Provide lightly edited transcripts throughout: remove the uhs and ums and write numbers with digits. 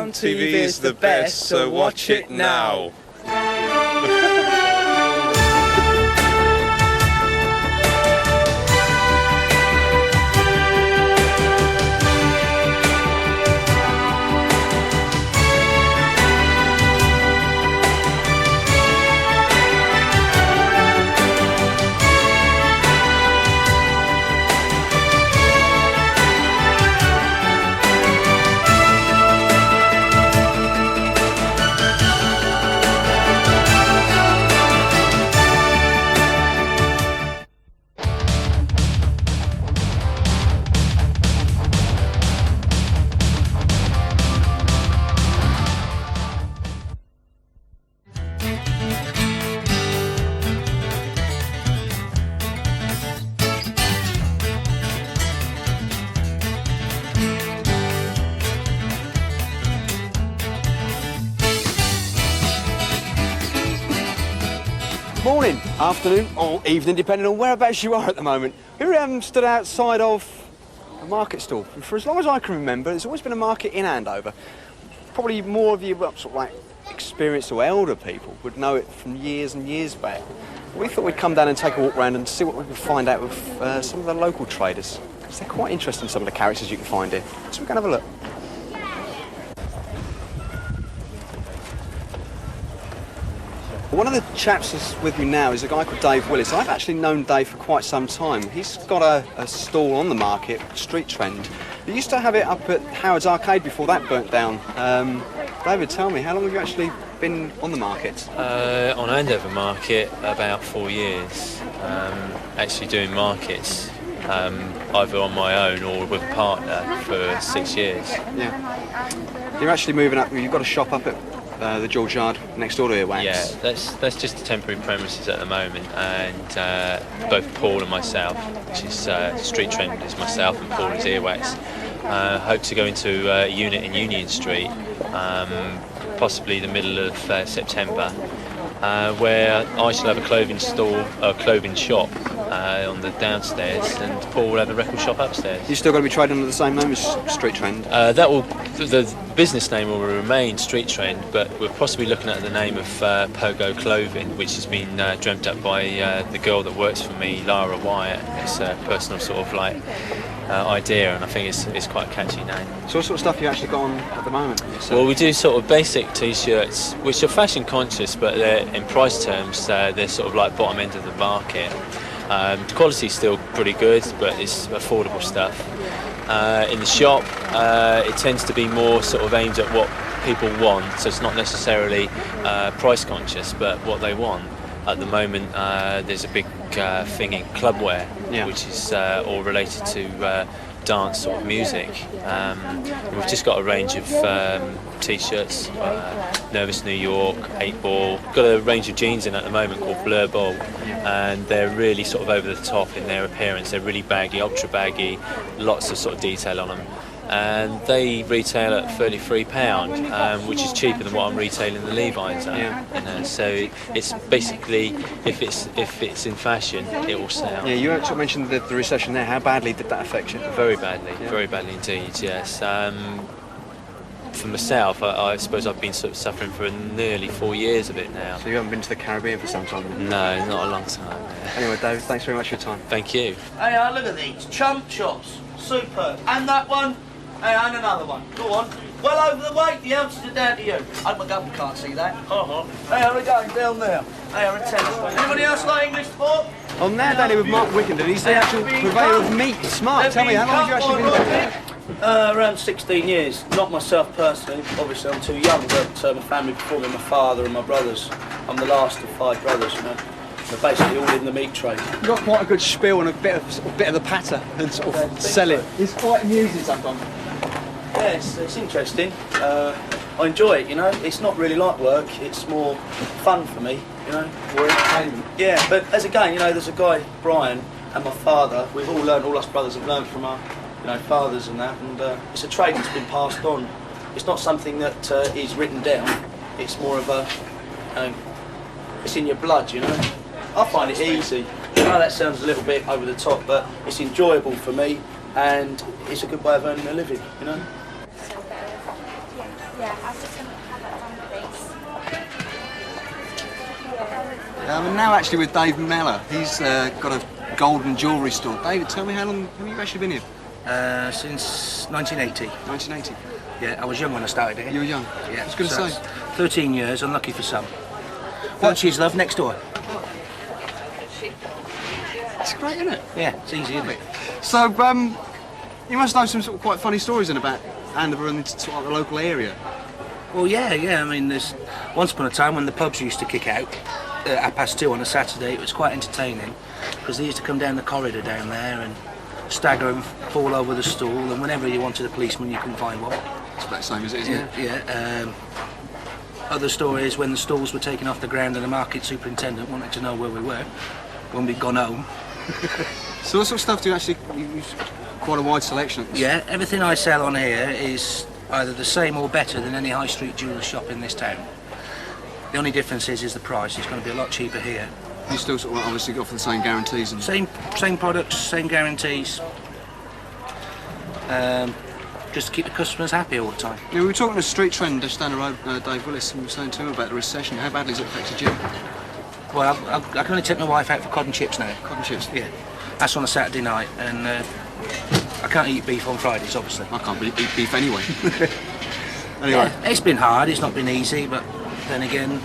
on TV is the best, so watch it now. Morning, afternoon or evening, depending on whereabouts you are at the moment. We're stood outside of a market stall. For as long as I can remember, there's always been a market in Andover. Probably more of you sort of like experienced or elder people would know it from years and years back. We thought we'd come down and take a walk around and see what we could find out with some of the local traders. Because they're quite interesting, some of the characters you can find here. So we're going to have a look. One of the chaps that's with me now is a guy called Dave Willis. I've actually known Dave for quite some time. He's got a stall on the market, Street Trend. He used to have it up at Howard's Arcade before that burnt down. David, tell me, how long have you actually been on the market? On Andover Market, about 4 years. Actually doing markets, either on my own or with a partner for 6 years. Yeah. You're actually moving up, you've got a shop up at the George Yard next door to here, Wax. Yeah, that's just a temporary premises at the moment, and both Paul and myself, which is Street Trend is myself and Paul is Earwax, hope to go into a unit in Union Street, possibly the middle of September, where I shall have a clothing shop on the downstairs, and Paul will have a record shop upstairs. You still got to be trading under the same name as Street Trend? The business name will remain Street Trend, but we're possibly looking at the name of Pogo Clothing, which has been dreamt up by the girl that works for me, Lara Wyatt. It's a personal sort of like idea, and I think it's quite a catchy name. So what sort of stuff you actually got on at the moment? Well, we do sort of basic t-shirts, which are fashion conscious, but they're, in price terms, they're sort of like bottom end of the market. The quality's still pretty good, but it's affordable stuff. In the shop, it tends to be more sort of aimed at what people want, so it's not necessarily price conscious, but what they want. At the moment, there's a big thing in clubwear, which is all related to dance sort of music. We've just got a range of t-shirts, Nervous New York, 8 Ball. Got a range of jeans in at the moment called Blur Ball, and they're really sort of over the top in their appearance. They're really baggy, ultra baggy, lots of sort of detail on them. And they retail at £33, which is cheaper than what I'm retailing the Levi's at. Yeah. You know, so it's basically, if it's in fashion, it will sell. Yeah, you actually mentioned the recession there. How badly did that affect you? Very badly, very badly indeed. Yes. For myself, I suppose I've been sort of suffering for nearly 4 years of it now. So you haven't been to the Caribbean for some time? No, not a long time. Anyway, David, thanks very much for your time. Thank you. Hey, look at these chump chops, superb. And that one. Hey, and another one. Go on. Well over the weight, the ounces are down to you. Hope my government can't see that. Hey, how are we going down there? Hey, I'm a tennis. Anybody else like English sport? I'm now down here with Mark Wickenden. He's the actual purveyor of meat. Smart, tell me, how long have you actually been doing that? Around 16 years. Not myself personally. Obviously, I'm too young, but my family before me, my father and my brothers. I'm the last of 5 brothers, you know. They're basically all in the meat trade. You've got quite a good spiel and a bit of the patter and sort of sell it. It's quite amusing sometimes. Yeah, it's interesting. I enjoy it, you know. It's not really like work, it's more fun for me, you know. Or entertainment. Yeah, but as again, you know, there's a guy, Brian, and my father. We've all learned, all us brothers have learned from our, you know, fathers and that, and it's a trade that's been passed on. It's not something that is written down. It's more of a, you know, it's in your blood, you know. I find it easy. I know that sounds a little bit over the top, but it's enjoyable for me, and it's a good way of earning a living, you know. Yeah, I was just going to have that done, please. I'm now actually with Dave Mellor. He's got a golden jewellery store. David, tell me how long have you actually been here? Since 1980. 1980. Yeah, I was young when I started here. You were young? Yeah. I was going to say. 13 years, unlucky for some. What cheese, love? Next door. It's great, isn't it? Yeah, it's easy, isn't it? So, you must know some sort of quite funny stories then about Andover and sort of the local area. Well, yeah. I mean, there's once upon a time when the pubs used to kick out at 2:30 on a Saturday. It was quite entertaining because they used to come down the corridor down there and stagger and fall over the stool. And whenever you wanted a policeman, you couldn't find one. It's about the same as it is, isn't it? Yeah. Other stories when the stalls were taken off the ground and the market superintendent wanted to know where we were when we'd gone home. So what sort of stuff do you actually use? Quite a wide selection. Yeah, everything I sell on here is either the same or better than any high street jewellery shop in this town. The only difference is the price. It's going to be a lot cheaper here. You still sort of obviously go for the same guarantees and same products, same guarantees. Just to keep the customers happy all the time. Yeah, we were talking to Street Trend just down the road, Dave Willis, and we were saying to him about the recession. How badly has it affected you? Well, I can only take my wife out for cod and chips now. Cod and chips? Yeah. That's on a Saturday night, and I can't eat beef on Fridays, obviously. I can't eat beef anyway. Anyway. Yeah, it's been hard, it's not been easy, but then again,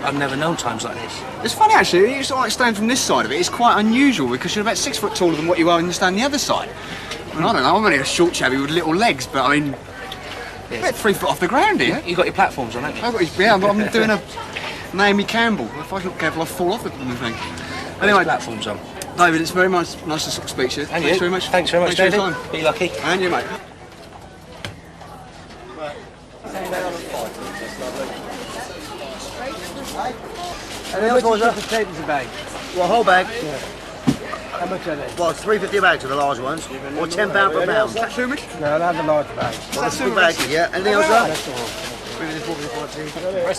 I've never known times like this. It's funny actually, you sort of like stand from this side of it, it's quite unusual because you're about 6 foot taller than what you are when you stand the other side. I mean, I don't know, I'm only a short chavvy with little legs, but I mean, yes. About 3 foot off the ground here. You got your platforms on, haven't you? I'm doing a Naomi Campbell. If I'm not careful, I'll fall off the thing. Anyway, platforms on. David, it's very nice to sort of speak to you. And Thanks you. very much. Thanks very much, Thanks David. for your time. Be lucky. And you, mate. And how much was that? Potatoes a bag. Well, whole bag. Yeah. How much are they? Well, it's £3.50 a bag to the large ones, or £10 per pound. Is that too much? No, I'll have the large bag. Well, that's 2 bags, yeah. Anything else, sir? That's all.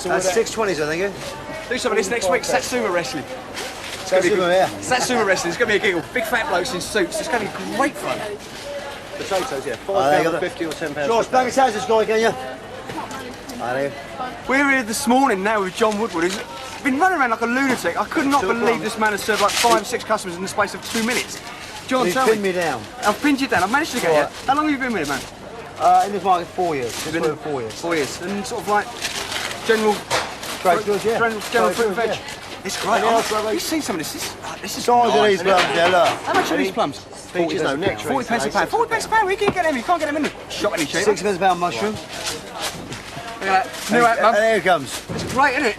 That's 620s, I think, yeah? Do some of this next week, Satsuma wrestling. Satsuma, yeah. Satsuma wrestling, it's going to be a giggle. Big fat blokes in suits, it's going to be great fun. Potatoes, yeah. £5.50 or £10. George, bang his house this guy, can you? We're here this morning now with John Woodward, who's been running around like a lunatic. I could not believe this man has served like 5, 6 customers in the space of 2 minutes. John, tell me. He's pinned me down. I've pinned you down, I've managed to get you. How long have you been with it, man? In this market, 4 years. It's been 4 years. 4 years. And sort of like general... Trade goods, yeah. General fruit and veg. Yeah. It's great. You've seen some of this. This is Size of these plums, yeah, look. How much are these plums? Peaches, no, next 40 pence a pound. 40 pence a pound, where can you get them? You can't get them in the shop any cheaper. 6 pence a pound mushroom. Look at that. New out, mum. And here it comes. It's great, isn't it?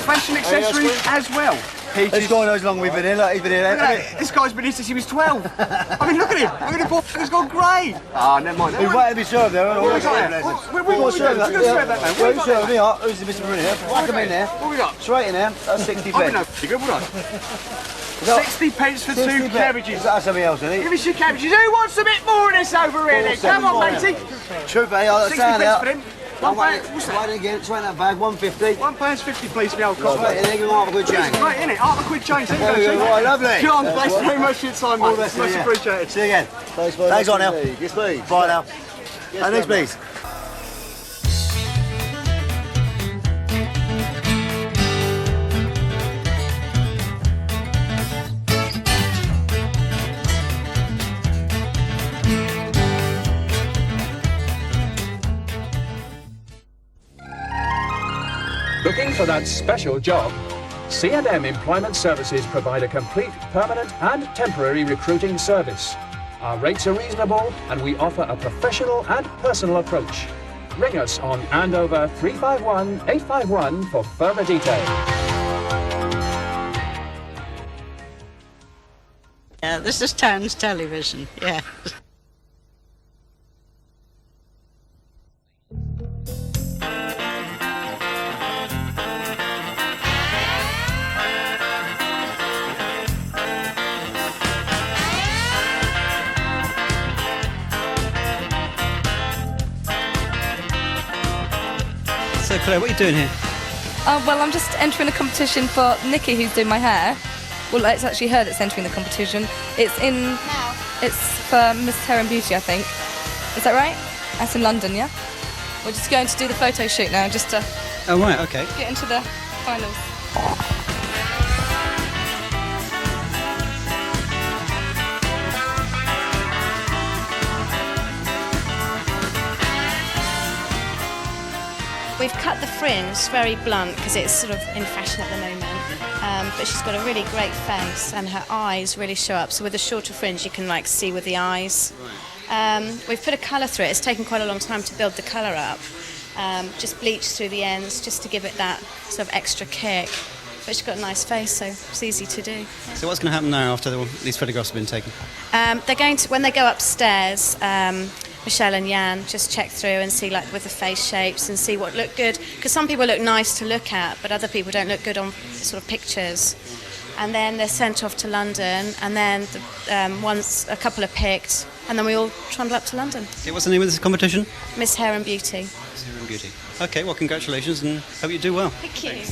Fashion accessories as well. Peaches. This guy knows how long we've been here. Look, he's been here. Look at that. This guy's been here since he was 12. I mean, look at him. Look at him. He's gone grey. Ah, never mind. He's waiting to be served there. What we got here? We've got to serve that. We're going to serve that, man. What Who's serving me up? Who's the Mr. in here? Whack him in there. What we got? Straight in there. That's 60 I would pence. know. You good, would I? 60 pence for 2 cabbages. That's something else, isn't Give it? us your cabbages. Who wants a bit more of this over here then? Come on, matey. True, mate. I'll 60 stand pence out. for them. £1. What's that? Wait again. Straight in that bag. £1.50. £1.50, please, for the old cop. Right, and then give him half a good change. Right, innit? Half a quid change. There There we you go. go, Right, lovely. John, thanks very much for your time, mate. Much yeah. appreciated. See you again. Thanks on now. Yes, please. Bye now. And next, please. Looking for that special job? C&M Employment Services provide a complete, permanent and temporary recruiting service. Our rates are reasonable and we offer a professional and personal approach. Ring us on Andover 351 851 for further details. Yeah, this is Towns Television, yeah. So Claire, what are you doing here? Well, I'm just entering a competition for Nikki, who's doing my hair. Well, it's actually her that's entering the competition. It's for Miss Hair and Beauty, I think. Is that right? That's in London, yeah? We're just going to do the photo shoot now, just to Oh, right, okay. get into the finals. We've cut the fringe very blunt because it's sort of in fashion at the moment. But she's got a really great face and her eyes really show up. So with a shorter fringe, you can like see with the eyes. We've put a colour through it. It's taken quite a long time to build the colour up. Just bleached through the ends just to give it that sort of extra kick. But she's got a nice face, so it's easy to do. So what's going to happen now after these photographs have been taken? They're going to, when they go upstairs, Michelle and Jan just check through and see like with the face shapes and see what look good, because some people look nice to look at but other people don't look good on sort of pictures, and then they're sent off to London, and then once a couple are picked and then we all trundle up to London. Okay, what's the name of this competition? Miss Hair and Beauty. Miss Hair and Beauty. Okay, well congratulations and hope you do well. Thank you.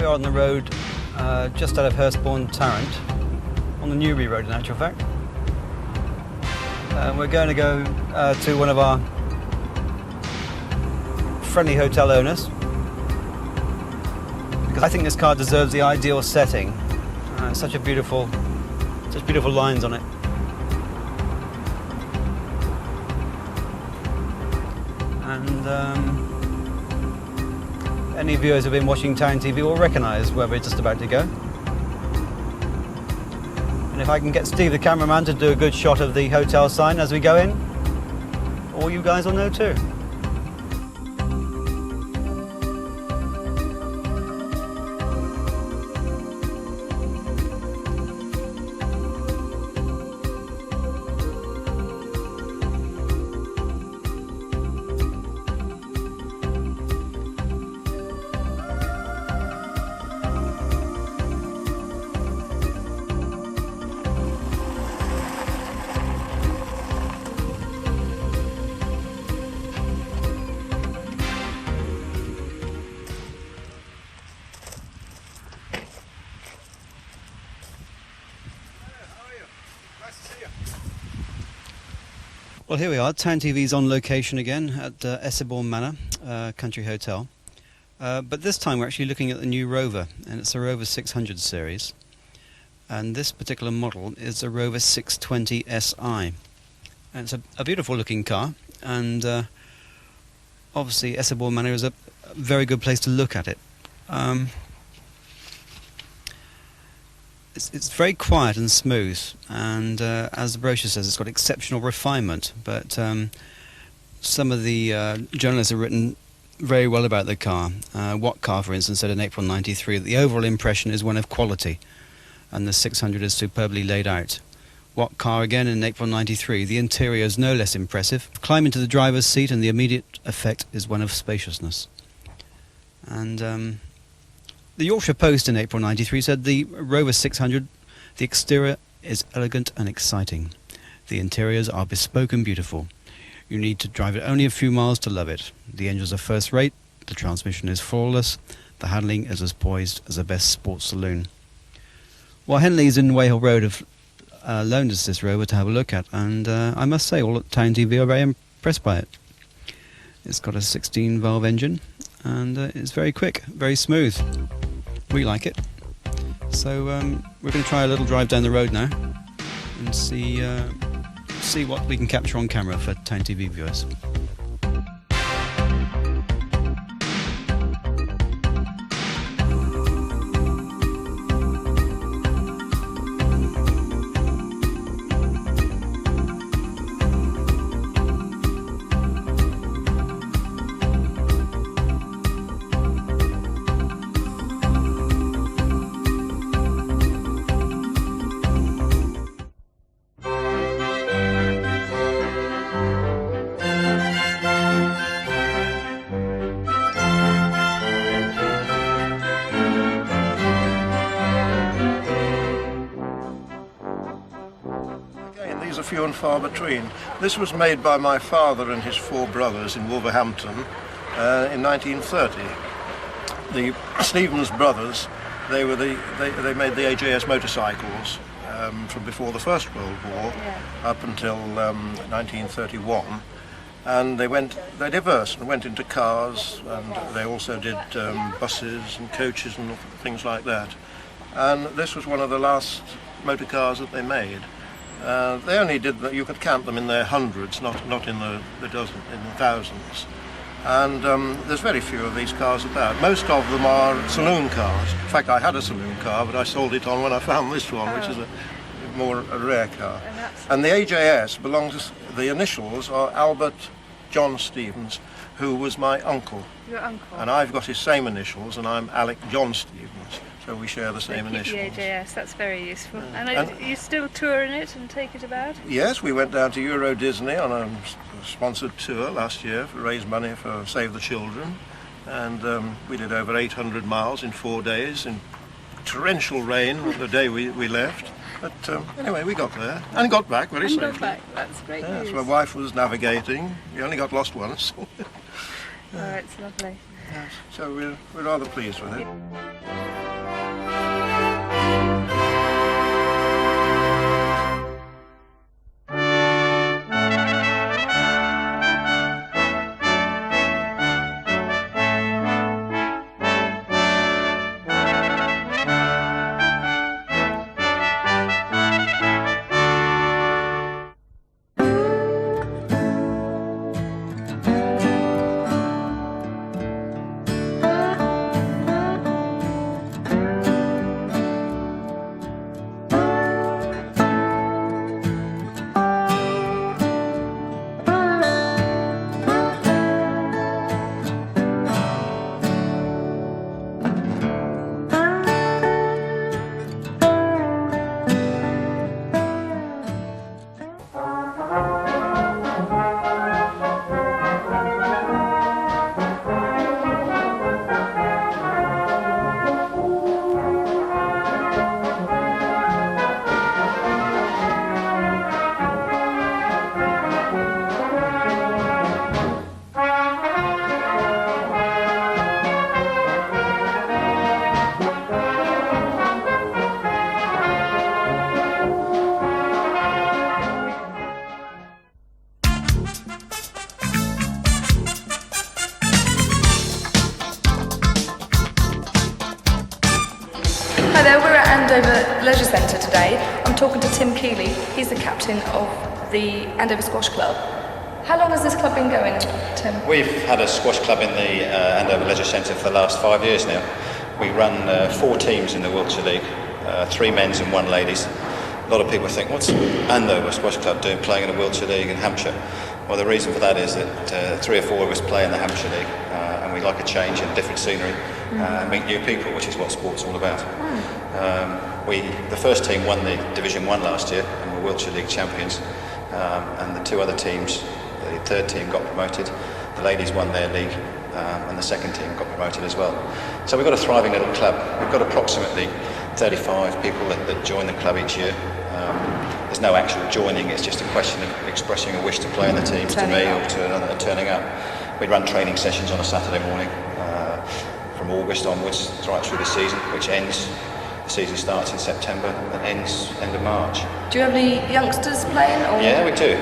On the road just out of Hurstbourne Tarrant, on the Newbury Road in actual fact. We're going to go to one of our friendly hotel owners, because I think this car deserves the ideal setting. Such beautiful lines on it. And any viewers who've been watching Town TV will recognise where we're just about to go. And if I can get Steve, the cameraman, to do a good shot of the hotel sign as we go in, all you guys will know too. Well, here we are. Town TV's on location again at Esseborn Manor Country Hotel. But this time we're actually looking at the new Rover, and it's a Rover 600 series. And this particular model is a Rover 620 SI. And it's a beautiful looking car, and obviously Esseborn Manor is a very good place to look at it. It's very quiet and smooth, and as the brochure says, it's got exceptional refinement. But some of the journalists have written very well about the car. What Car, for instance, said in April '93 that the overall impression is one of quality, and the 600 is superbly laid out. What Car again in April '93, the interior is no less impressive. Climb into the driver's seat and the immediate effect is one of spaciousness. And the Yorkshire Post in April '93 said the Rover 600, the exterior is elegant and exciting. The interiors are bespoke and beautiful. You need to drive it only a few miles to love it. The engines are first rate, the transmission is flawless, the handling is as poised as a best sports saloon. Well, Henleys in Wayhill Road have loaned us this Rover to have a look at, and I must say all at Town TV are very impressed by it. It's got a 16-valve engine, and it's very quick, very smooth. We like it. So we're going to try a little drive down the road now and see what we can capture on camera for Town TV viewers. few and far between. This was made by my father and his 4 brothers in Wolverhampton in 1930. The Stevens brothers, they made the AJS motorcycles from before the First World War up until 1931. And they diversed and went into cars, and they also did buses and coaches and things like that. And this was one of the last motor cars that they made. They only did that, you could count them in their hundreds, not in the thousands. And there's very few of these cars about. Most of them are saloon cars. In fact, I had a saloon car, but I sold it on when I found this one, which is a rare car. And the AJS belongs, the initials are Albert John Stevens, who was my uncle. Your uncle? And I've got his same initials, and I'm Alec John Stevens, so we share the same initials. The AJS, that's very useful. And are you still touring it and take it about? Yes, we went down to Euro Disney on a sponsored tour last year to raise money for Save the Children, and we did over 800 miles in 4 days in torrential rain the day we left. But anyway, we got there and got back very safely. Got back. That's great news. So my wife was navigating. We only got lost once. Oh, it's lovely. Yes. So we're rather pleased with it. Hi there, we're at Andover Leisure Center today. I'm talking to Tim Keeley. He's the captain of the Andover Squash Club. How long has this club been going, Tim? We've had a squash club in the Andover Leisure Centre for the last 5 years now. We run 4 teams in the Wiltshire League, 3 men's and 1 ladies. A lot of people think, what's Andover Squash Club doing playing in the Wiltshire League in Hampshire? Well, the reason for that is that 3 or 4 of us play in the Hampshire League, and we like a change and different scenery, and meet new people, which is what sport's all about. The first team won the Division 1 last year and were Wiltshire League champions, and the 2 other teams, the third team got promoted, the ladies won their league, and the second team got promoted as well. So we've got a thriving little club. We've got approximately 35 people that join the club each year. There's no actual joining, it's just a question of expressing a wish to play in the teams to me or to another, turning up. We run training sessions on a Saturday morning from August onwards right through the season, which ends. The season starts in September and ends end of March. Do you have any youngsters playing? Or yeah, we do.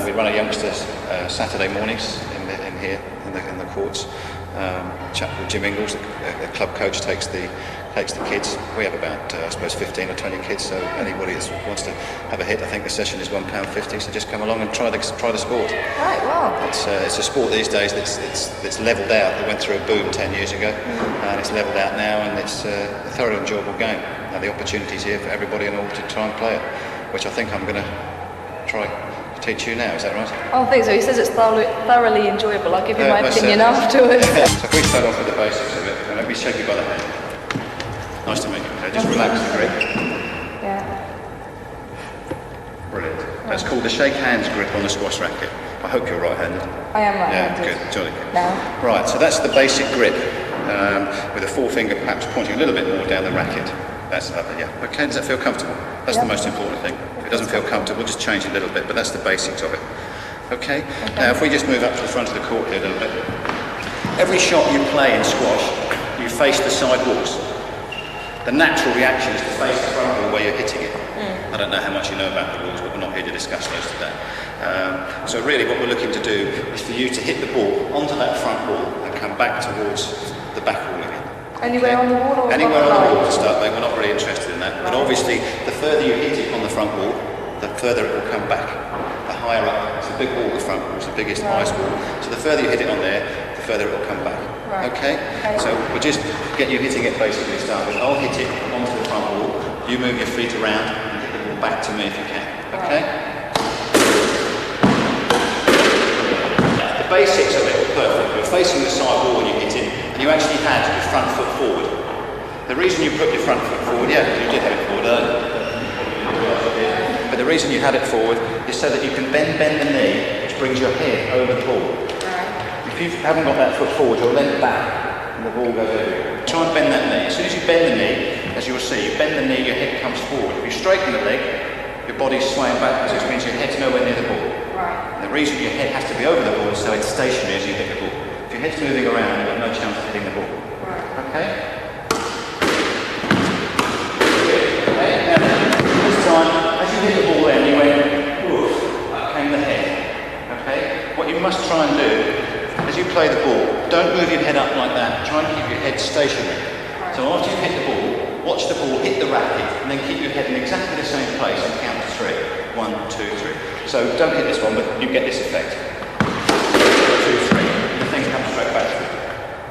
We run a youngsters Saturday mornings in here in the courts. A chap called Jim Ingles, the club coach, takes the kids. We have about I suppose 15 or 20 kids. So anybody that wants to have a hit, I think the session is £1.50. So just come along and try the sport. Right, wow. It's a sport these days that's levelled out. It went through a boom 10 years ago, and it's levelled out now, and it's a thoroughly enjoyable game. Now the opportunity's here for everybody and all to try and play it, which I think I'm going to try to teach you now. Is that right? I think so. He says it's thoroughly enjoyable. I'll give you my opinion afterwards. So if we start off with the basics of it, and let me shake you by the hand. Nice to meet you. Okay, just relax the grip. Yeah. Brilliant. That's called the shake hands grip on the squash racket. I hope you're right-handed. I am right-handed. Yeah, good. Jolly good. Now. Right, so that's the basic grip, with a forefinger perhaps pointing a little bit more down the racket. That's yeah. Okay, does that feel comfortable? That's the most important thing. If it doesn't feel comfortable, just change it a little bit, but that's the basics of it. Okay? Now if we just move up to the front of the court here a little bit. Every shot you play in squash, you face the side walls. The natural reaction is to face the front wall where you're hitting it. I don't know how much you know about the rules, but we're not here to discuss those today. So really what we're looking to do is for you to hit the ball onto that front wall and come back towards the back wall again. Anywhere on the wall or anywhere on the wall to start, mate. We're not really interested in that. But obviously, the further you hit it on the front wall, the further it will come back. The higher up, it's a big wall, the front wall, it's the biggest, highest wall. So the further you hit it on there, the further it will come back. Okay? So we'll just get you hitting it basically to start with. I'll hit it onto the front wall. You move your feet around and hit the ball back to me if you can. Okay? The basics of it are perfect. You're facing the side wall when you hit it, and you actually had your front foot forward. The reason you put your front foot forward, yeah, you did have it forward earlier. But the reason you had it forward is so that you can bend the knee, which brings your head over the ball. If you haven't got that foot forward, you'll lean back, and the ball goes over. Try and bend that knee. As soon as you bend the knee, as you'll see, you bend the knee, your head comes forward. If you straighten the leg, your body's swaying backwards, which means your head's nowhere near the ball. And the reason your head has to be over the ball is so it's stationary as you hit the ball. If your head's moving around, you've got no chance of hitting the ball. Okay? This time, as you hit the ball then, you went, woof, up came the head. Okay? What you must try and do, as you play the ball, don't move your head up like that. Try and keep your head stationary. So after you hit the ball, watch the ball hit the racket, and then keep your head in exactly the same place and count to 3. 1, 2, 3. So don't hit this one, but you get this effect. 2, 3. The thing comes straight back to you.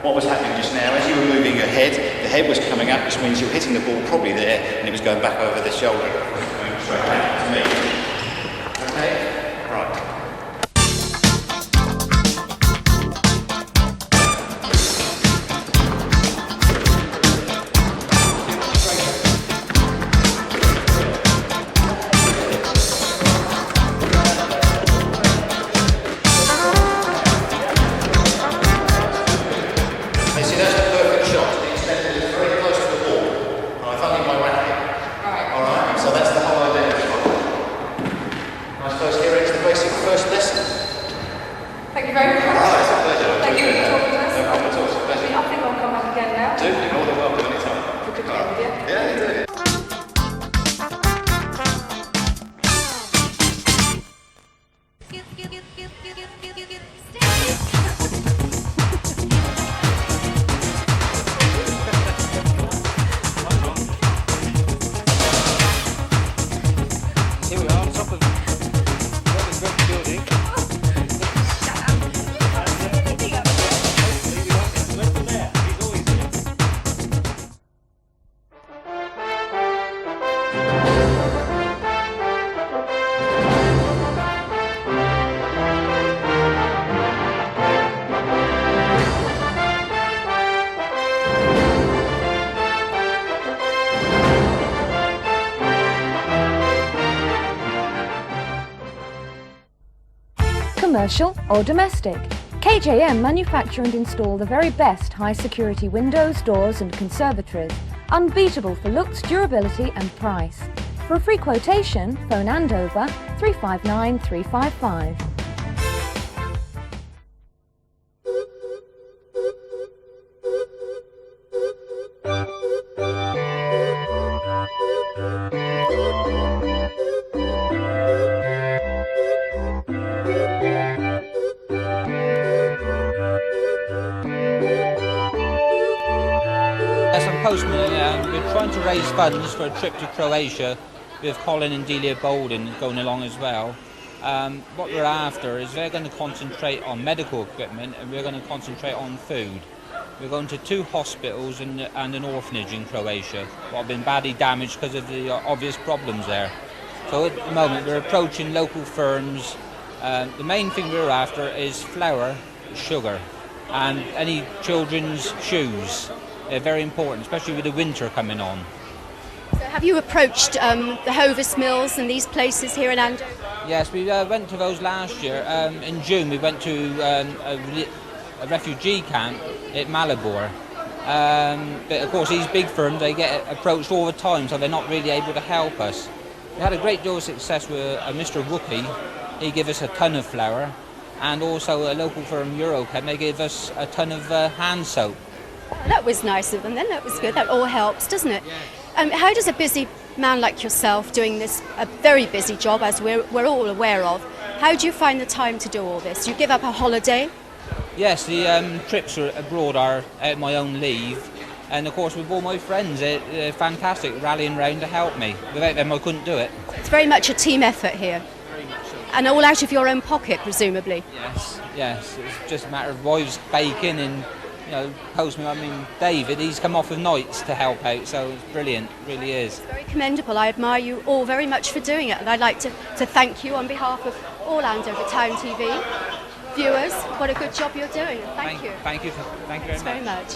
What was happening just now, as you were moving your head, the head was coming up, which means you were hitting the ball probably there, and it was going back over the shoulder. Going straight back to me. Okay? Right. Commercial or domestic, KJM manufacture and install the very best high-security windows, doors and conservatories, unbeatable for looks, durability and price. For a free quotation, phone Andover 359 355. Postman, we're trying to raise funds for a trip to Croatia with Colin and Delia Bolden going along as well. What we're after is they're going to concentrate on medical equipment and we're going to concentrate on food. We're going to 2 hospitals and an orphanage in Croatia, what have been badly damaged because of the obvious problems there. So at the moment we're approaching local firms. The main thing we're after is flour, sugar and any children's shoes. They're very important, especially with the winter coming on. So have you approached the Hovis Mills and these places here in Andover? Yes, we went to those last year. In June we went to a refugee camp at Mellor. But of course these big firms, they get approached all the time, so they're not really able to help us. We had a great deal of success with Mr. Whoopi. He gave us a ton of flour, and also a local firm, Eurochem, they gave us a ton of hand soap. That was nice of them then, that was good. That all helps, doesn't it? How does a busy man like yourself, doing this a very busy job, as we're all aware of, how do you find the time to do all this? You give up a holiday? Yes, the trips abroad are at my own leave, and of course with all my friends, they're fantastic, rallying round to help me. Without them I couldn't do it. It's very much a team effort here. And all out of your own pocket, presumably? Yes, it's just a matter of wives baking and, Postman, David, he's come off of nights to help out, so it's brilliant, really is. It's very commendable. I admire you all very much for doing it, and I'd like to thank you on behalf of all Andover Town TV viewers. What a good job you're doing. Thank you. Thank you very much.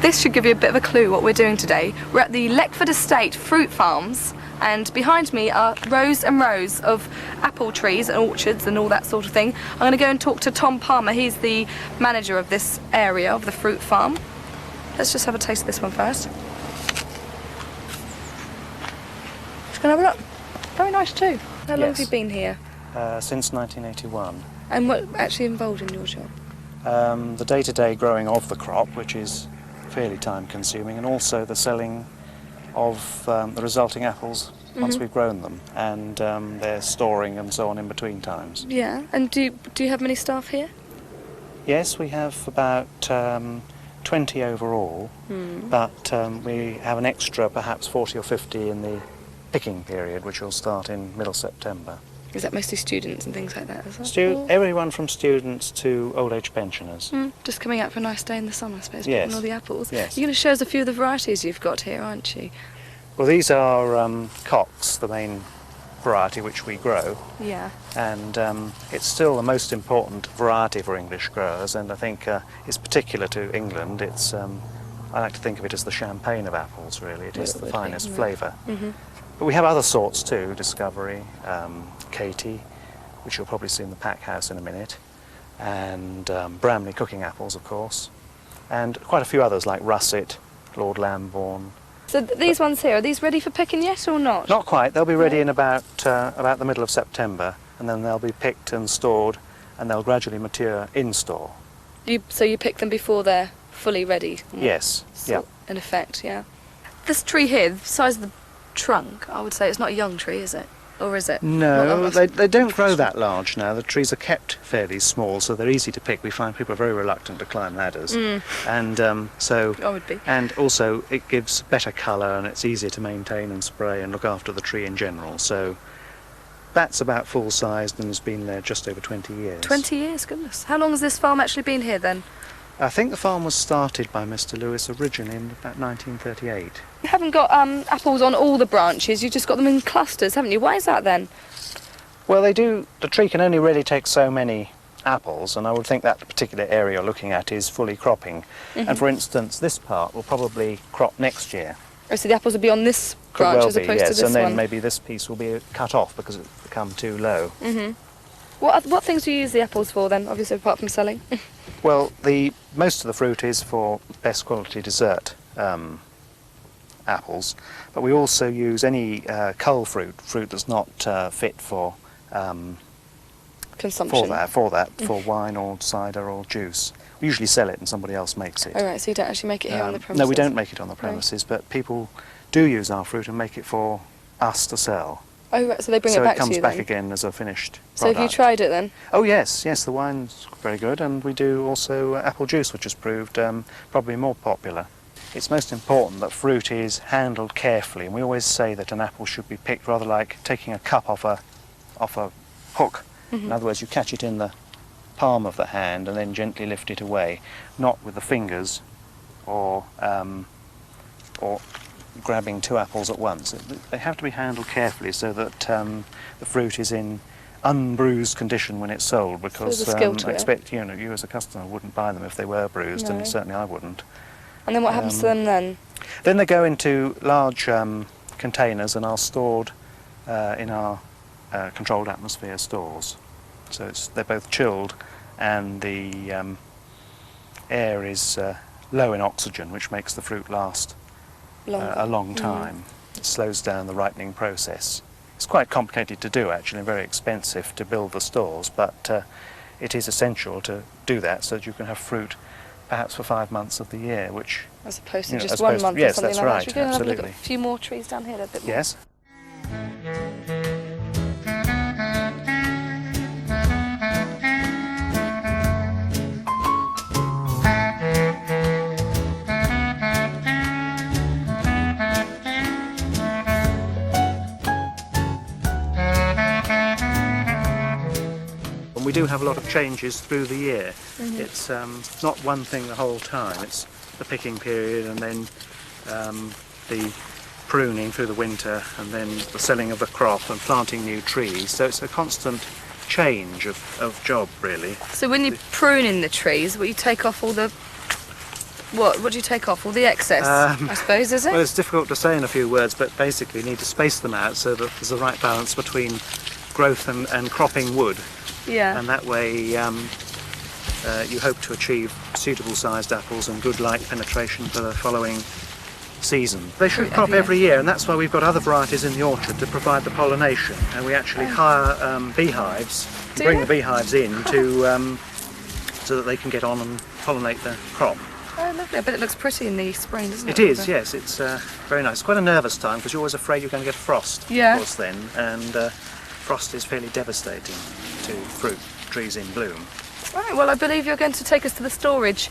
This should give you a bit of a clue what we're doing today. We're at the Leckford Estate fruit farms, and behind me are rows and rows of apple trees and orchards and all that sort of thing. I'm going to go and talk to Tom Palmer. He's the manager of this area of the fruit farm. Let's just have a taste of this one first. Just going to have a look. Very nice too. How long have you been here? Since 1981. And what actually involved in your job? The day-to-day growing of the crop, which is fairly time-consuming, and also the selling of the resulting apples once we've grown them, and their storing and so on in between times. Yeah, and do you have many staff here? Yes, we have about 20 overall, but we have an extra perhaps 40 or 50 in the picking period, which will start in middle September. Is that mostly students and things like that as well? Everyone from students to old age pensioners. Just coming out for a nice day in the summer, I suppose, yes. picking all the apples. Yes. You're going to show us a few of the varieties you've got here, aren't you? Well, these are Cox, the main variety which we grow. Yeah. And it's still the most important variety for English growers, and I think it's particular to England. It's I like to think of it as the champagne of apples, really. It is the finest flavour. But we have other sorts too, Discovery, Katie, which you'll probably see in the pack house in a minute, and Bramley cooking apples, of course, and quite a few others like Russet, Lord Lambourne. So these ones here, are these ready for picking yet or not? Not quite. They'll be ready in about the middle of September, and then they'll be picked and stored, and they'll gradually mature in store. So you pick them before they're fully ready? Yes, yeah. In effect, yeah. This tree here, the size of the trunk, I would say it's not a young tree, is it? Or is it? No, they don't grow that large now. The trees are kept fairly small, so they're easy to pick. We find people are very reluctant to climb ladders, and so. I would be. And also, it gives better colour, and it's easier to maintain and spray and look after the tree in general. So, that's about full-sized and has been there just over 20 years. 20 years, goodness. How long has this farm actually been here then? I think the farm was started by Mr. Lewis originally in about 1938. You haven't got apples on all the branches, you've just got them in clusters, haven't you? Why is that then? Well, they do. The tree can only really take so many apples, and I would think that the particular area you're looking at is fully cropping. And for instance, this part will probably crop next year. Oh, so the apples will be on this branch as opposed to this one? And then maybe this piece will be cut off because it's become too low. What things do you use the apples for then, obviously, apart from selling? Well, most of the fruit is for best quality dessert apples, but we also use any cull fruit that's not fit for consumption. For wine or cider or juice. We usually sell it and somebody else makes it. Oh, right, so you don't actually make it here on the premises? No, we don't make it on the premises, but people do use our fruit and make it for us to sell. Oh, right, so they bring it back to you then? So it comes back again as a finished product. So have you tried it then? Oh, yes, the wine's very good, and we do also apple juice, which has proved probably more popular. It's most important that fruit is handled carefully, and we always say that an apple should be picked rather like taking a cup off a hook. In other words, you catch it in the palm of the hand and then gently lift it away, not with the fingers or grabbing 2 apples at once. They have to be handled carefully so that the fruit is in unbruised condition when it's sold, because I expect you as a customer wouldn't buy them if they were bruised, and certainly I wouldn't. And then what happens to them then? Then they go into large containers and are stored in our controlled atmosphere stores. So they're both chilled, and the air is low in oxygen, which makes the fruit last a long time. It slows down the ripening process. It's quite complicated to do, actually, and very expensive to build the stores, but it is essential to do that so that you can have fruit perhaps for 5 months of the year, which... As opposed to just 1 month or something like that. Should we go and have a look at a few more trees down here? A bit more? Yes. We do have a lot of changes through the year. It's not one thing the whole time. It's the picking period, and then the pruning through the winter, and then the selling of the crop and planting new trees. So it's a constant change of job, really. So when you're pruning the trees, what you take off all the... What do you take off? All the excess, I suppose, is it? Well, it's difficult to say in a few words, but basically you need to space them out so that there's the right balance between growth and cropping wood. Yeah. And that way you hope to achieve suitable sized apples and good light penetration for the following season. They should crop every year, and that's why we've got other varieties in the orchard to provide the pollination. And we actually hire beehives, bring the beehives in to so that they can get on and pollinate the crop. Oh, lovely. I bet it looks pretty in the spring, doesn't it? It is, yes. It's very nice. It's quite a nervous time because you're always afraid you're going to get frost, of course, then. And frost is fairly devastating to fruit trees in bloom. Right, well, I believe you're going to take us to the storage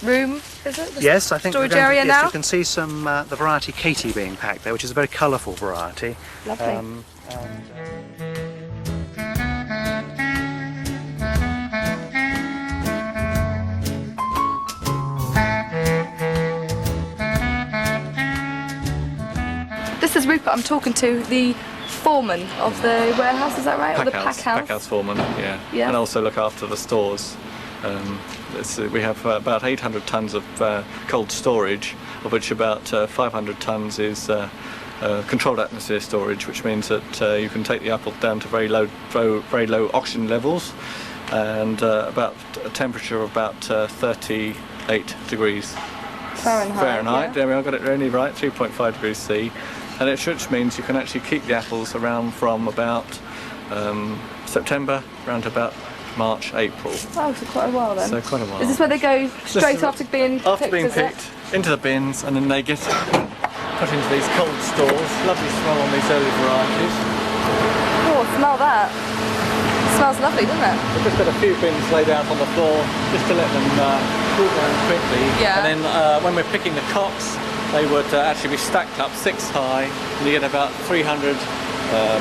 room, is it? Yes, I think storage area now? You can see some the variety Katie being packed there, which is a very colourful variety. Lovely. This is Rupert I'm talking to, the foreman of the warehouse, is that right? Or the pack house? Packhouse foreman, yeah. And also look after the stores. We have about 800 tonnes of cold storage, of which about 500 tonnes is controlled atmosphere storage, which means that you can take the apple down to very low oxygen levels, and about a temperature of about 38 degrees Fahrenheit. Yeah. There we are, got it really right, 3.5 degrees C. And which means you can actually keep the apples around from about September around to about March, April. Oh, so quite a while then. So quite a while. Is this where they go straight after being picked? After being picked, into the bins, and then they get put into these cold stores. Lovely smell on these early varieties. Oh, smell that. It smells lovely, doesn't it? We've just got a few bins laid out on the floor just to let them cool down quickly. Yeah. And then when we're picking the cocks, they would actually be stacked up 6 high, and you get about 300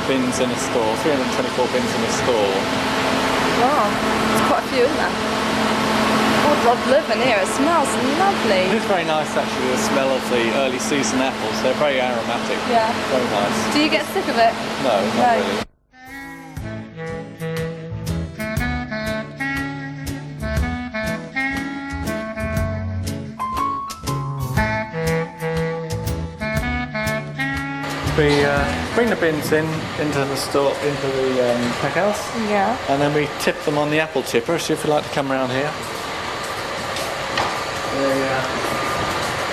bins in a store, 324 bins in a store. Wow, there's quite a few, isn't there? Oh, I'd live in here, it smells lovely. It is very nice, actually, the smell of the early season apples. They're very aromatic. Yeah. Very nice. Do you get sick of it? No, not really. We bring the bins into the store, into the pack house. Yeah. And then we tip them on the apple tipper, so if you'd like to come around here.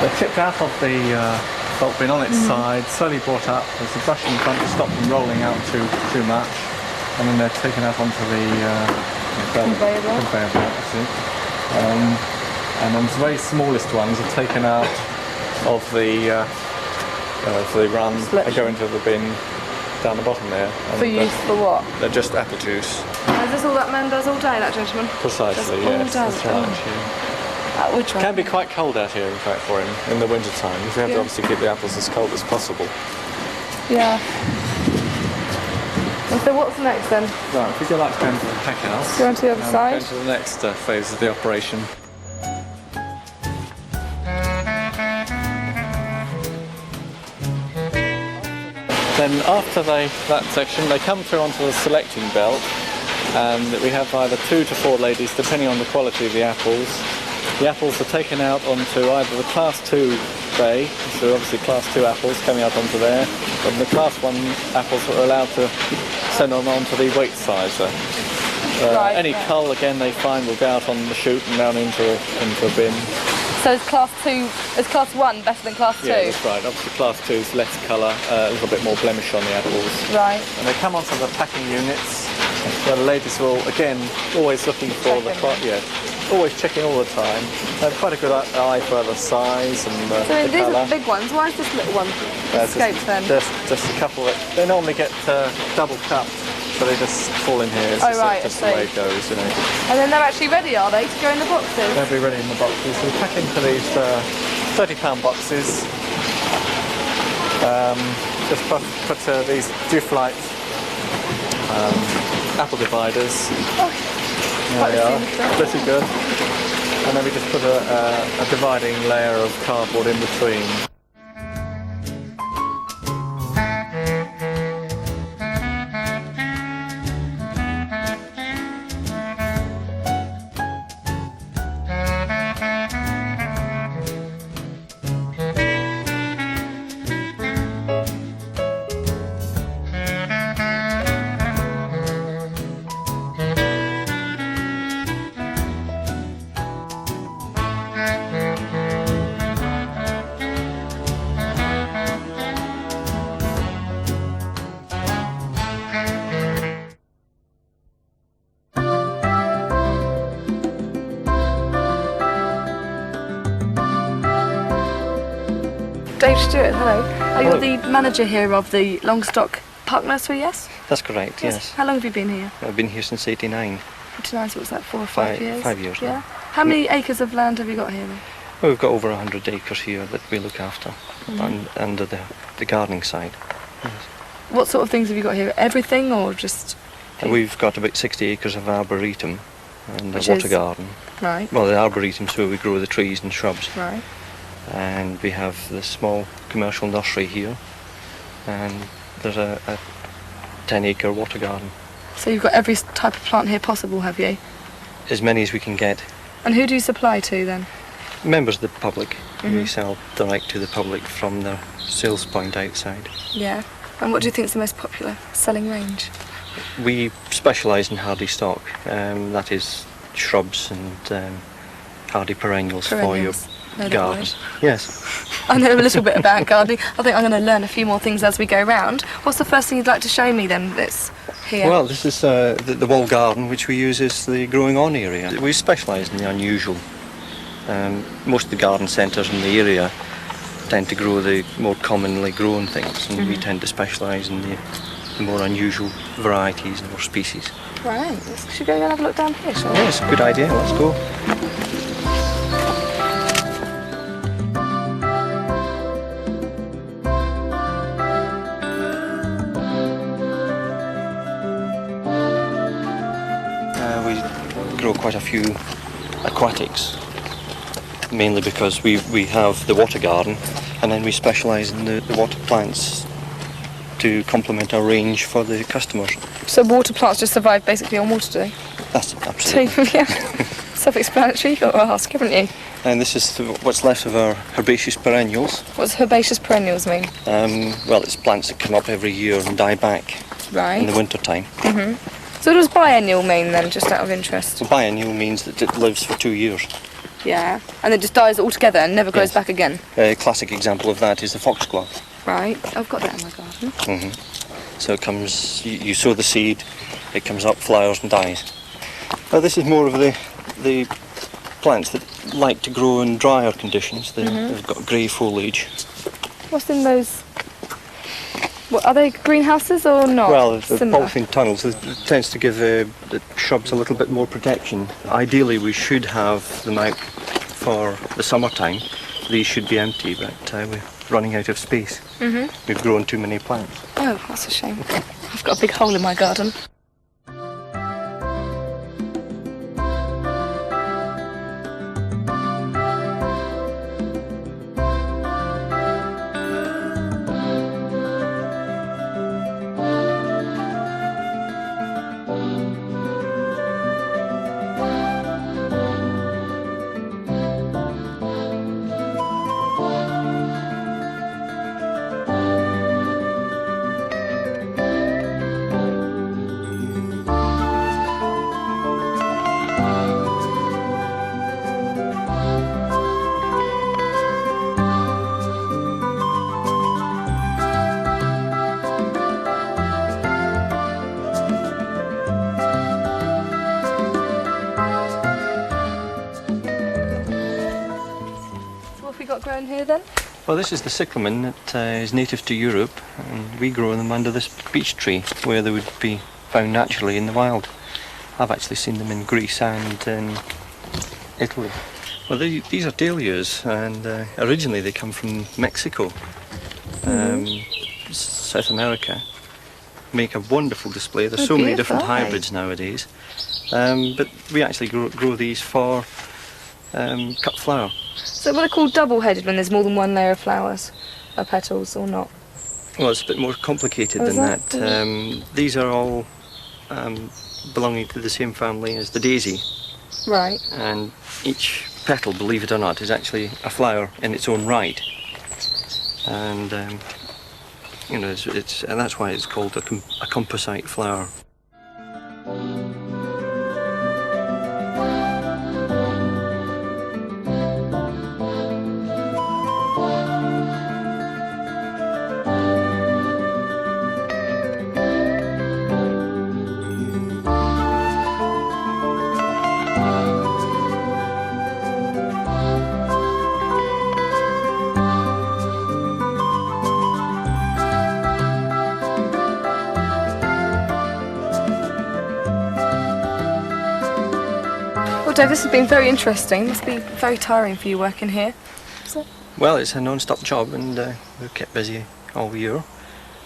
They're tipped out of the bulk bin on its side, slowly brought up. There's a brush in front to stop them rolling out too much. And then they're taken out onto the conveyor belt. And then the very smallest ones are taken out of the run and go into the bin down the bottom there. For use for what? They're just apple juice. Is this all that man does all day, that gentleman? Precisely, yes. That's right. It can be quite cold out here, in fact, for him in the winter time. We have to obviously keep the apples as cold as possible. Yeah. And so what's next then? Right, if you go like to go into the pack house. Go on to the other side. Go into the next phase of the operation. Then after that section, they come through onto the selecting belt, and we have either 2 to 4 ladies, depending on the quality of the apples. The apples are taken out onto either the Class 2 bay, so obviously Class 2 apples coming out onto there, but the Class 1 apples are allowed to send on onto the weight sizer. Any cull, again, they find will go out on the chute and down into a bin. So is Class 1 better than Class 2? Yeah, that's right. Obviously Class 2 is less colour, a little bit more blemish on the apples. Right. And they come onto the packing units, where the ladies will, again, always looking for always checking all the time. They have quite a good eye for the size and the these colour. are the big ones. Why is this little one escaped then? Just a couple that they normally get double cupped, so they just fall in here. It's just the way it goes, you know. And then they're actually ready, are they, to go in the boxes? They'll be ready in the boxes. We pack into these 30-pound boxes. Just put these Duflite apple dividers. There they are, pretty good. And then we just put a dividing layer of cardboard in between. David Stuart, hello. You're the manager here of the Longstock Nursery, yes? That's correct, yes. How long have you been here? I've been here since '89. '89, so what's that, 4 or 5 years? 5 years yeah. now. How many acres of land have you got here then? Well, we've got over 100 acres here that we look after, and under the gardening side. Yes. What sort of things have you got here? Everything, or just... We've got about 60 acres of arboretum and Which a water is- garden. Right. Well, the arboretum's where we grow the trees and shrubs. Right. And we have the small commercial nursery here, and there's a 10-acre water garden. So you've got every type of plant here possible, have you? As many as we can get. And who do you supply to then? Members of the public. We Mhm. sell direct to the public from the sales point outside. Yeah. And what do you think is the most popular selling range? We specialise in hardy stock, that is shrubs and hardy perennials for your No, don't gardens. Yes. I know a little bit about gardening. I think I'm going to learn a few more things as we go round. What's the first thing you'd like to show me then that's here? Well, this is the wall garden, which we use as the growing on area. We specialise in the unusual. Most of the garden centres in the area tend to grow the more commonly grown things, and we tend to specialise in the more unusual varieties or species. Right. Should we go and have a look down here, shall we? Yes, good idea. Let's go. We grow quite a few aquatics, mainly because we have the water garden, and then we specialise in the water plants to complement our range for the customers. So water plants just survive basically on water, do they? That's absolutely. So, yeah. Self-explanatory, you've got to ask, haven't you? And this is what's left of our herbaceous perennials. What's herbaceous perennials mean? Well, it's plants that come up every year and die back Right. in the winter time. So what does biennial mean then, just out of interest? So biennial means that it lives for 2 years. Yeah. And it just dies altogether and never grows back again? A classic example of that is the foxglove. Right. I've got that in my garden. So it comes, you sow the seed, it comes up, flowers and dies. Now this is more of the plants that like to grow in drier conditions. They've got grey foliage. What's in those? What, are they greenhouses or not? Well, the Similar. polythene tunnels, it tends to give the shrubs a little bit more protection. Ideally we should have them out for the summertime. These should be empty, but running out of space. We've grown too many plants. Oh, that's a shame. I've got a big hole in my garden. Grown here then? Well, this is the cyclamen that is native to Europe, and we grow them under this beech tree where they would be found naturally in the wild. I've actually seen them in Greece and in Italy. Well, these are dahlias, and originally they come from Mexico, South America. Make a wonderful display. There's so many different hybrids nowadays, but we actually grow these for cut flower. So what are called double-headed when there's more than one layer of flowers, or petals, or not? Well, it's a bit more complicated than that. These are all belonging to the same family as the daisy. Right. And each petal, believe it or not, is actually a flower in its own right. And, you know, and that's why it's called a composite flower. Dave, this has been very interesting. It must be very tiring for you working here. Well, it's a non-stop job, and we're kept busy all year,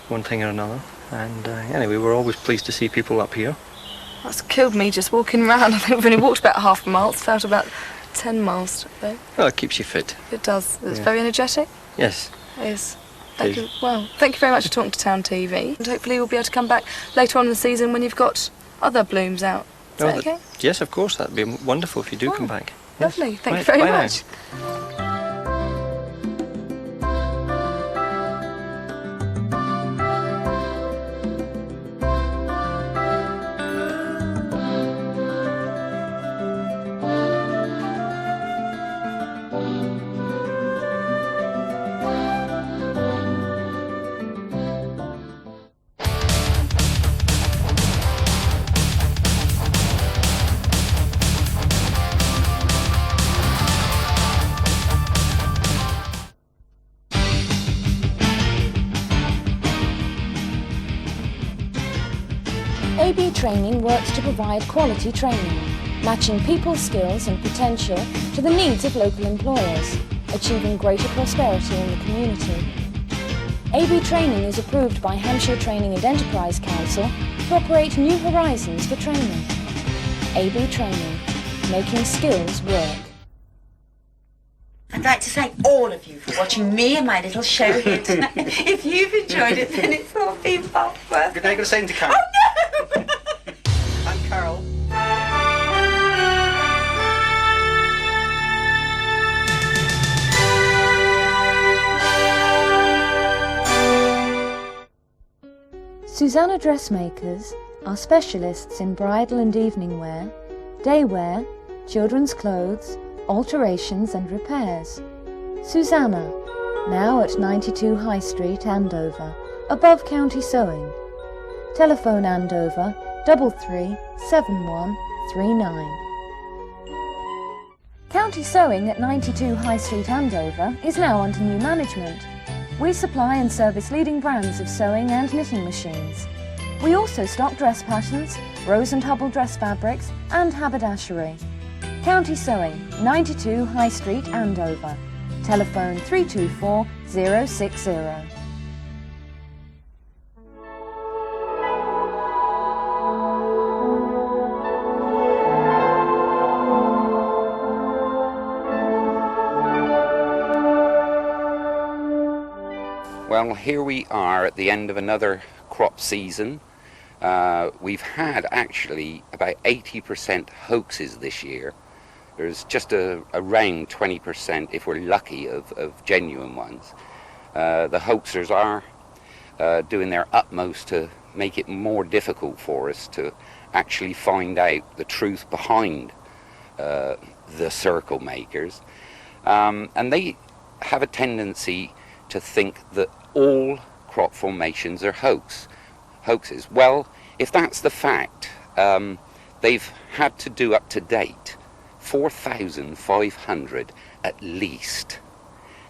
one thing or another. And anyway, we're always pleased to see people up here. That's killed me just walking around. I think we've only walked about half a mile. It's felt about 10 miles today. Well, it keeps you fit. It does. It's very energetic. Yes. It is. Thank you. Well, thank you very much for talking to Town TV. And hopefully we'll be able to come back later on in the season when you've got other blooms out. Is that okay? Yes, of course. That'd be wonderful if you do come back. Yes. Lovely. Thank you very much. AB Training works to provide quality training, matching people's skills and potential to the needs of local employers, achieving greater prosperity in the community. AB Training is approved by Hampshire Training and Enterprise Council to operate new horizons for training. AB Training, making skills work. I'd like to thank all of you for watching me and my little show here tonight. If you've enjoyed it, then it's all been well worth it. Good night, good saying to Carol. Oh, no! I'm Carol. Susanna Dressmakers are specialists in bridal and evening wear, day wear, children's clothes, alterations and repairs. Susanna, now at 92 High Street, Andover, above County Sewing. Telephone Andover 337139. County Sewing at 92 High Street, Andover is now under new management. We supply and service leading brands of sewing and knitting machines. We also stock dress patterns, Rose and Hubble dress fabrics and haberdashery. County Sewing, 92 High Street, Andover. Telephone 324 060. Well, here we are at the end of another crop season. We've had actually about 80% hoaxes this year. There's just around 20%, if we're lucky, of genuine ones. The hoaxers are doing their utmost to make it more difficult for us to actually find out the truth behind the circle makers. And they have a tendency to think that all crop formations are hoaxes. Well, if that's the fact, they've had to do up to date 4,500 at least.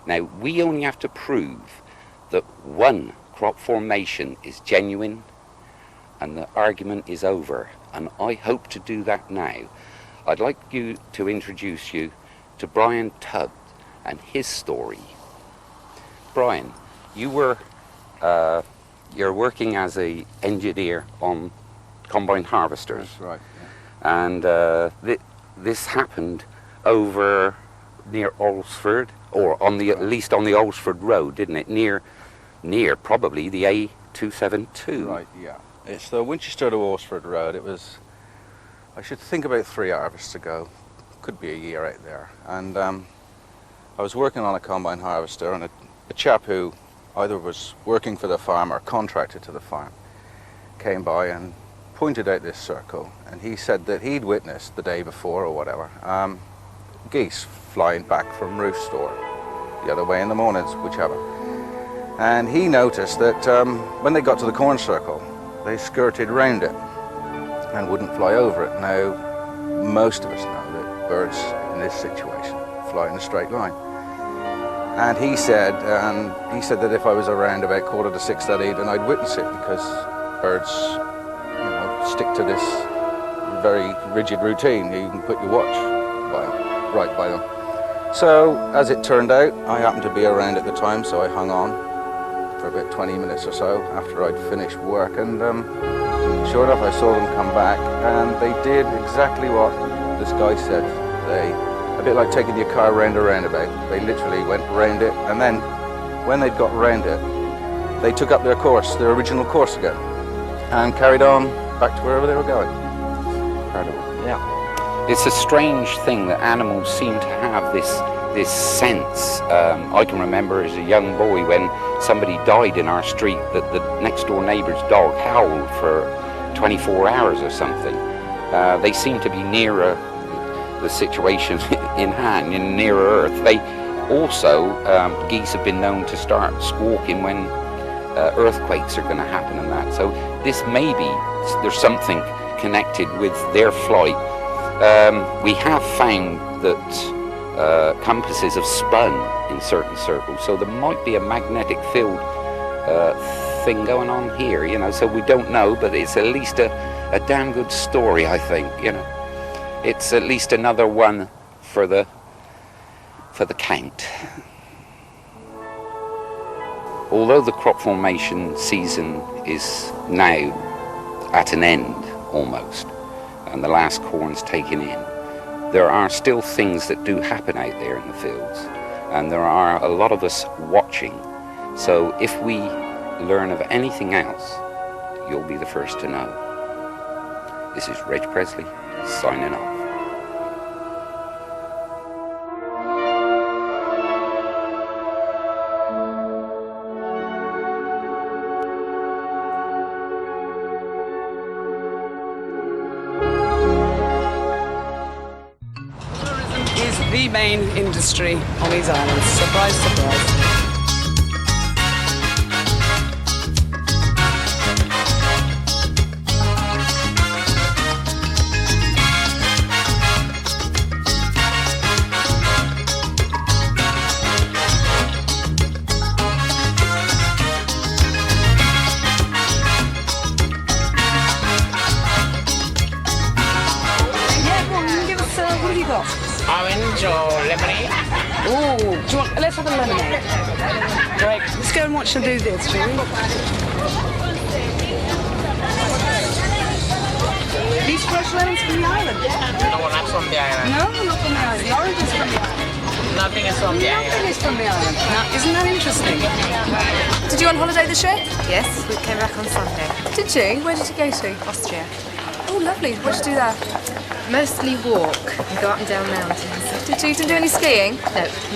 Now, we only have to prove that one crop formation is genuine and the argument is over, and I hope to do that now. I'd like to introduce you to Brian Tubbs and his story. Brian, you're working as an engineer on combine harvesters. That's right. Yeah. And this happened over near Alresford, or at least on the Alresford Road, didn't it? Near probably the A272. Right. Yeah. It's the Winchester to Alresford Road. It was, I should think, about 3 harvests ago. Could be a year out there. And I was working on a combine harvester, and a chap who either was working for the farm or contracted to the farm came by and pointed out this circle, and he said that he'd witnessed the day before or whatever geese flying back from roof store the other way in the mornings, whichever. And he noticed that when they got to the corn circle, they skirted round it and wouldn't fly over it. Now, most of us know that birds in this situation fly in a straight line. And he said that if I was around about 5:45 that evening, I'd witness it, because birds, stick to this very rigid routine. You can put your watch right by them. So, as it turned out, I happened to be around at the time, so I hung on for about 20 minutes or so after I'd finished work, and sure enough, I saw them come back, and they did exactly what this guy said. A bit like taking your car round a roundabout. They literally went round it, and then when they'd got round it, they took up their original course again, and carried on back to wherever they were going. Incredible. Yeah. It's a strange thing that animals seem to have this sense. I can remember as a young boy when somebody died in our street that the next door neighbour's dog howled for 24 hours or something. They seem to be nearer the situation in hand, nearer Earth. They also, geese have been known to start squawking when earthquakes are going to happen and that. So this there's something connected with their flight. We have found that compasses have spun in certain circles, so there might be a magnetic field thing going on here, so we don't know, but it's at least a damn good story, I think, It's at least another one for the count. Although the crop formation season is now at an end almost, and the last corn's taken in, there are still things that do happen out there in the fields, and there are a lot of us watching. So if we learn of anything else, you'll be the first to know. This is Reg Presley, signing off. The main industry on these islands. Surprise, surprise. Yeah, go on, give us, what have you got? Orange or lemonade? Oh, do you want? Let's have a lemonade. Great. Let's go and watch them do this, shall we? These fresh lemons from the island? No, not from the island. No, not from the island. The orange is from the island. Nothing is from the island. Nothing is from the island. Now, isn't that interesting? Did you on holiday this year? Yes, we came back on Sunday. Did you? Where did you go to? Austria. Oh, lovely. What did you do there? Mostly walk and go up and down mountains. Did you do any skiing?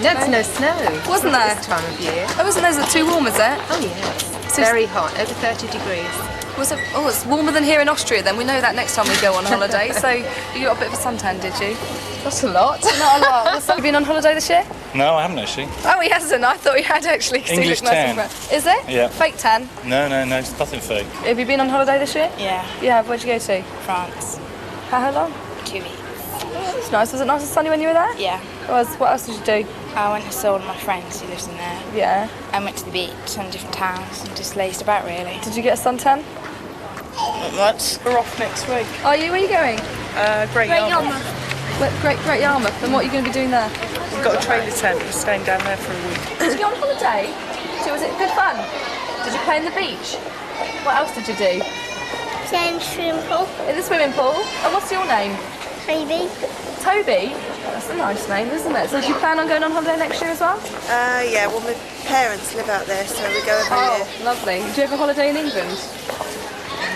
No, there's no snow. Wasn't there? This time of year. Oh, wasn't there too warm, is it? Oh, yes. Very hot, over 30 degrees. Was it? Oh, it's warmer than here in Austria then. We know that next time we go on holiday. So you got a bit of a suntan, did you? That's a lot. Not a lot. Have you been on holiday this year? No, I haven't actually. Oh, he hasn't. I thought he had actually. 'Cause English he looked nice tan. and fresh. Is it? Yeah. Fake tan? No, it's nothing fake. Have you been on holiday this year? Yeah. Yeah. Where'd you go to? France. How long? 2 weeks. Oh, that's nice. Was it nice and sunny when you were there? Yeah. What else did you do? I went to see one of my friends who lives in there. Yeah. I went to the beach and different towns and just lazed about really. Did you get a suntan? Not much. We're off next week. Are you? Where are you going? Great Yarmouth. Great Yarmouth. And what are you going to be doing there? We've got a trailer tent. We're staying down there for a week. Did you go on holiday? So was it good fun? Did you play in the beach? What else did you do? Play in the swimming pool. In the swimming pool? And what's your name? Toby. Toby? That's a nice name, isn't it? So do you plan on going on holiday next year as well? Yeah, well, my parents live out there, so we go every year. Oh, lovely. Do you have a holiday in England?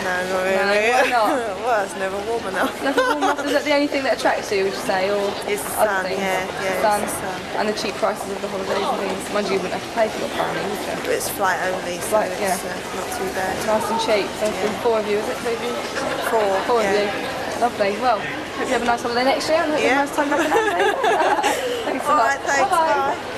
No, not really. No, why not? Well, it's never warm enough. Never warm enough. Is that the only thing that attracts you, would you say? Or it's the other sun, things? yeah, sun. it's the sun. And the cheap prices of the holidays and things. Mind you, you wouldn't have to pay for your family, would you? But it's flight only, so Right, it's not too bad. Nice and cheap. So there's 4 of you, is it? 3 of you? Four of you. Lovely. Well, hope you have a nice holiday next year and hope you have a nice time back in Andover. Thanks so much. Alright, thanks, Bye-bye. bye.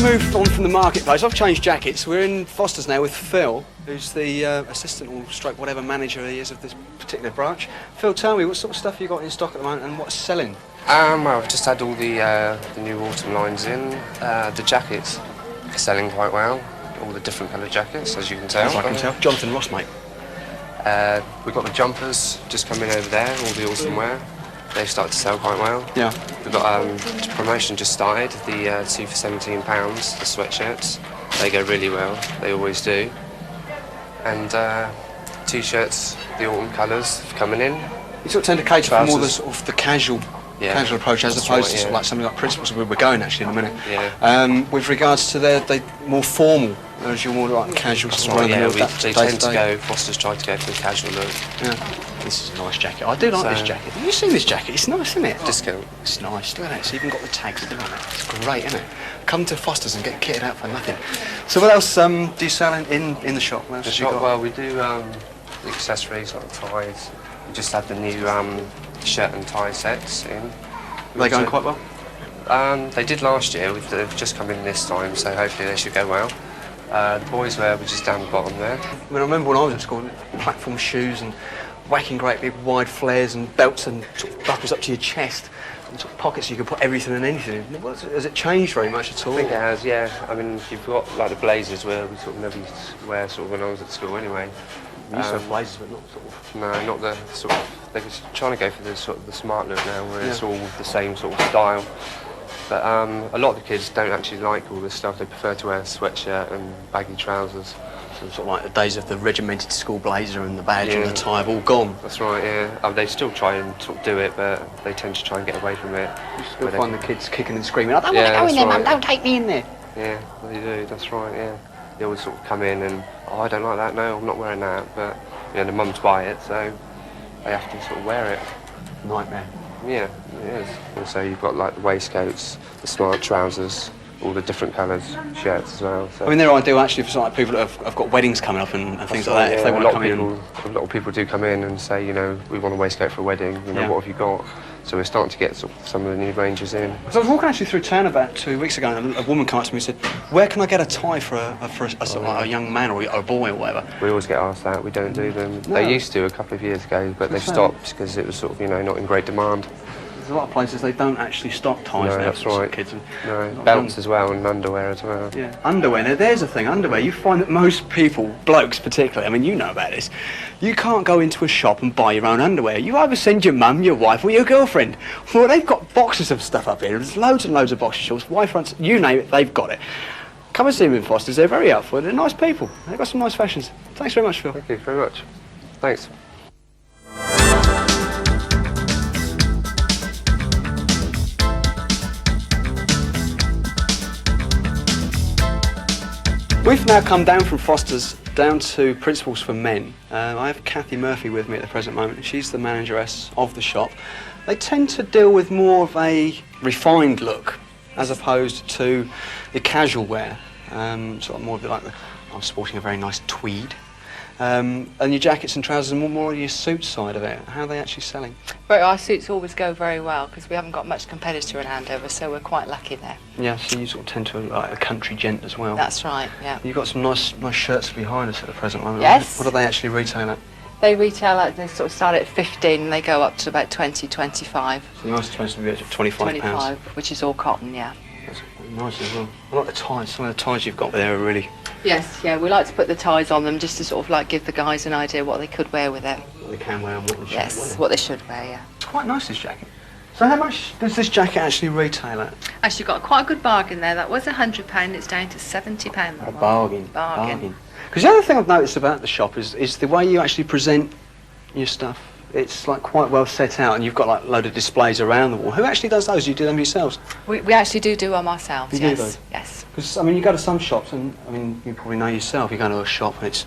Moved on from the marketplace. I've changed jackets. We're in Foster's now with Phil, who's the assistant or stroke whatever manager he is of this particular branch. Phil, tell me, what sort of stuff you got in stock at the moment and what's selling? Well, I've just had all the new autumn lines in. The jackets are selling quite well. All the different colour jackets, as you can tell. As I can tell. Jonathan Ross, mate. We've got the jumpers just coming over there, all the autumn wear. They've started to sell quite well. Yeah. We've got promotion just started, the 2 for £17, the sweatshirts. They go really well, they always do. And t-shirts, the autumn colours coming in. You sort of tend to cater for more the sort of the casual approach as opposed to sort of like something like Principles, where we're going actually in a minute. Yeah. With regards to they more formal, whereas you're more like casual. That's sort of right, yeah, run-of-the-mill, they tend to go, Foster's tried to go for the casual look. Yeah. This is a nice jacket. I do like this jacket. Have you seen this jacket? It's nice, isn't it? Discount. It's nice, look at it. It's even got the tags on it. It's great, isn't it? Come to Foster's and get kitted out for nothing. So what else do you sell in the shop? What else The have you shop, got? well, we do the accessories like ties. We just had the new shirt and tie sets in. Are they going quite well? They did last year. They've just come in this time, so hopefully they should go well. The boys' wear, which is down the bottom there. I mean, I remember when I was at school, platform shoes and whacking great big wide flares and belts and sort of buckles up to your chest and sort of pockets so you could put everything and anything in. Has it changed very much at all? I think it has, yeah. I mean, you've got like the blazers where we sort of never used to wear sort of when I was at school anyway. We used to have blazers, but not sort of... No, not the sort of... They're trying to go for the sort of the smart look now, where it's all the same sort of style. But a lot of the kids don't actually like all this stuff. They prefer to wear a sweatshirt and baggy trousers. So sort of like the days of the regimented school blazer and the badge and the tie have all gone. That's right, yeah. They still try and sort of do it, but they tend to try and get away from it. You still find the kids kicking and screaming, I don't want to go in there, Mum, don't take me in there. Yeah, they do, that's right, yeah. They always sort of come in and, oh, I don't like that, no, I'm not wearing that. But, you know, the mums buy it, so they have to sort of wear it. Nightmare. Yeah, it is. Also, you've got like the waistcoats, the smart trousers, all the different colours shirts as well. So. I mean, they're ideal actually for sort of people that have got weddings coming up and things like that. Yeah, if they want to come in. A lot of people do come in and say, you know, we want a waistcoat for a wedding. You know, what have you got? So we're starting to get some of the new ranges in. So I was walking actually through town about 2 weeks ago, and a woman came up to me and said, "Where can I get a tie for a young man or a boy or whatever?" We always get asked that. We don't do them. No. They used to a couple of years ago, but they've stopped because it was sort of, you know, not in great demand. There's a lot of places they don't actually stock ties No, now that's for right. kids. No, belts as well and underwear as well. Yeah, underwear. Now there's a thing, underwear. You find that most people, blokes particularly, I mean you know about this, you can't go into a shop and buy your own underwear. You either send your mum, your wife or your girlfriend. Well, they've got boxes of stuff up here. There's loads and loads of boxer shorts, wife fronts, you name it, they've got it. Come and see them in Foster's, they're very helpful. They're nice people. They've got some nice fashions. Thanks very much, Phil. Thank you very much. Thanks. We've now come down from Foster's down to Principles for Men. I have Kathy Murphy with me at the present moment. She's the manageress of the shop. They tend to deal with more of a refined look as opposed to the casual wear. Sort of more of like I'm sporting a very nice tweed. And your jackets and trousers are more your suit side of it. How are they actually selling? But our suits always go very well because we haven't got much competitor in Andover, so we're quite lucky there. Yeah, so you sort of tend to look like a country gent as well. That's right, yeah. You've got some nice shirts behind us at the present moment. Yes. What do they actually retail at? They retail at, they sort of start at 15 and they go up to about 20, 25. So nice supposed to be at £25. 25, which is all cotton, yeah. That's nice as well. I like the ties. Some of the ties you've got there are really... Yes, yeah, we like to put the ties on them just to sort of like give the guys an idea what they could wear with it. What they can wear and what they should wear. Yes, what they should wear, yeah. It's quite nice, this jacket. So how much does this jacket actually retail at? Actually got quite a good bargain there. That was £100, it's down to £70. A bargain. Bargain. Because the other thing I've noticed about the shop is the way you actually present your stuff. It's like quite well set out, and you've got like a load of displays around the wall. Who actually does those? You do them yourselves? We actually do them ourselves, You yes. do those? Yes. Because, I mean, you go to some shops, and, I mean, you probably know yourself, you go to a shop and it's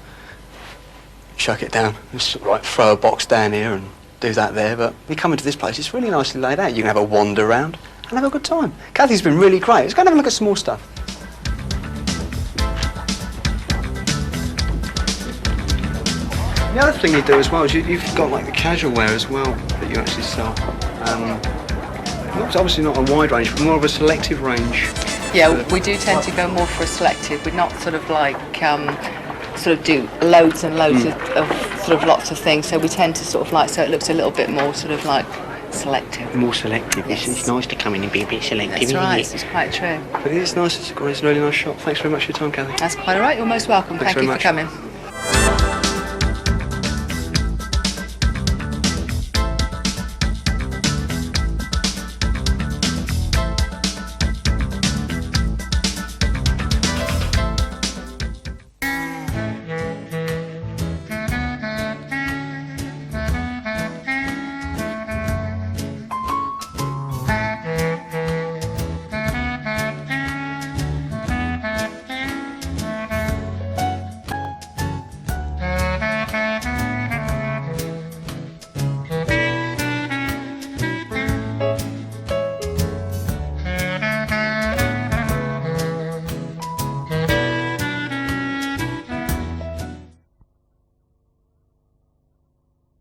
chuck it down, just like throw a box down here and do that there, but you come into this place, it's really nicely laid out. You can have a wander around and have a good time. Kathy's been really great. Let's go and have a look at some more stuff. The other thing you do as well is you've got like the casual wear as well that you actually sell. Obviously not a wide range, but more of a selective range. Yeah, we do tend to go more for a selective. We're not sort of like sort of do loads and loads of sort of lots of things. So we tend to sort of like, so it looks a little bit more sort of like selective. More selective. Yes. It's nice to come in and be a bit selective. That's right. It's quite true. But it's nice. It's a really nice shop. Thanks very much for your time, Kathy. That's quite all right. You're most welcome. Thanks Thank you very for much. coming.